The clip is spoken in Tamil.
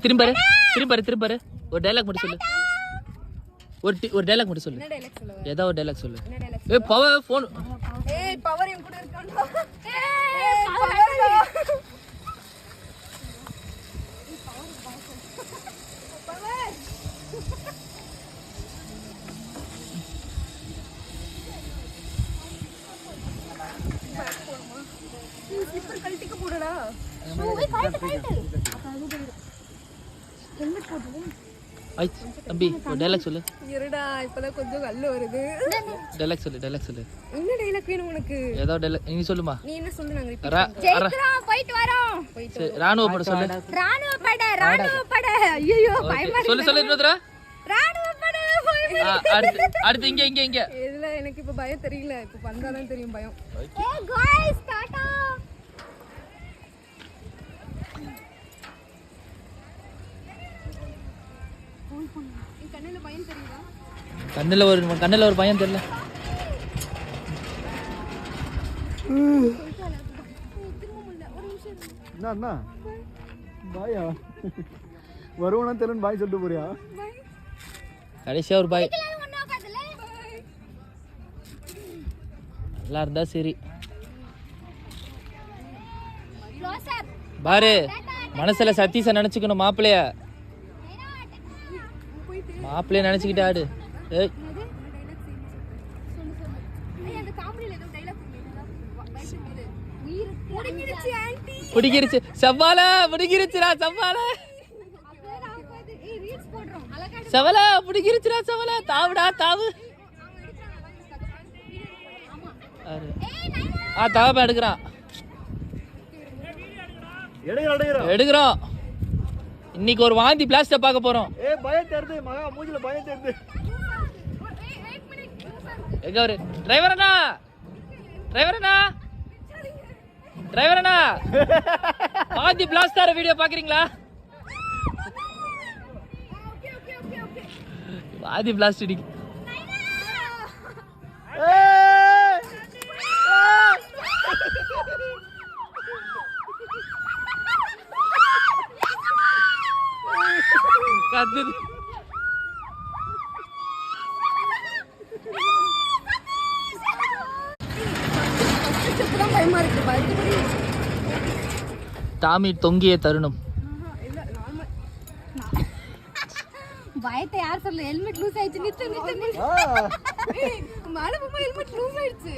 திரும்ப ஒரு டைலாக் மட்டும் சொல்லு. ஒரு டைலாக் மட்டும் சொல்லு. ஏதோ ஒரு டைலாக் சொல்லு. ஏய் பவர் ஃபோன். ஏய் பவர் என் கூட இருக்கான்டா. கழட்டிக்க போறடா. ஐ தம்பி ஒரு டைலாக் சொல்லு. இருடா இப்பதான் கொஞ்சம் கல்லு வருது. டைலாக் சொல்லு. என்ன டைலாக் வேணும் உனக்கு? ஏதோ டைலாக் நீ சொல்லுமா. நீ என்ன சொல்லு நாங்க ஜெயிக்கிறோம் போயிட்டு வரோம். சரி ராணுவ பட சொல்லு. ராணுவ பட ஐயோ பயமா இருக்கு. சொல்லு இன்னொருதடவை. ராணுவ பட அடுத்து இங்க இதுல எனக்கு இப்ப பயம் தெரியல. இப்ப வந்தாதான் தெரியும் பயம். ஏய் गाइस டாடா. கண்ணுல பயம் தெரியுதா? கண்ணுல ஒரு பயம் தெரியல. என்ன பாயா வருவனா தெரியல பாய் சொல்லிட்டு போறியா? கடைசியா ஒரு பாய். நல்லா இருந்தா சரி. பாரு மனசுல சதீஷ நினைச்சுக்கணும். மாப்பிள்ளைய நினைச்சுக்கிட்டு ஆடு. பிடிக்கிருச்சு செவ்வால பிடிக்கிருச்சுடா செவல தாவுடா தாவு. தாவ எடுக்கிறோம். இன்னைக்கு ஒரு வாந்தி பிளாஸ்ட பார்க்க போறோம். பயம் தெரியுது மகா மூஞ்சில பயம் தெரியுது. எங்க ஒரு டிரைவர் அண்ணா வாந்தி பிளாஸ்டார வீடியோ பாக்குறீங்களா? வாந்தி பிளாஸ்ட் இடி. கத்துது. டாமி தொங்கிய தருணம். பயத்தை யார் சொல்ல? ஹெல்மெட் லூஸ் ஆயிடுச்சு. நித்து மேல போமா ஹெல்மெட் லூஸ் ஆயிடுச்சு.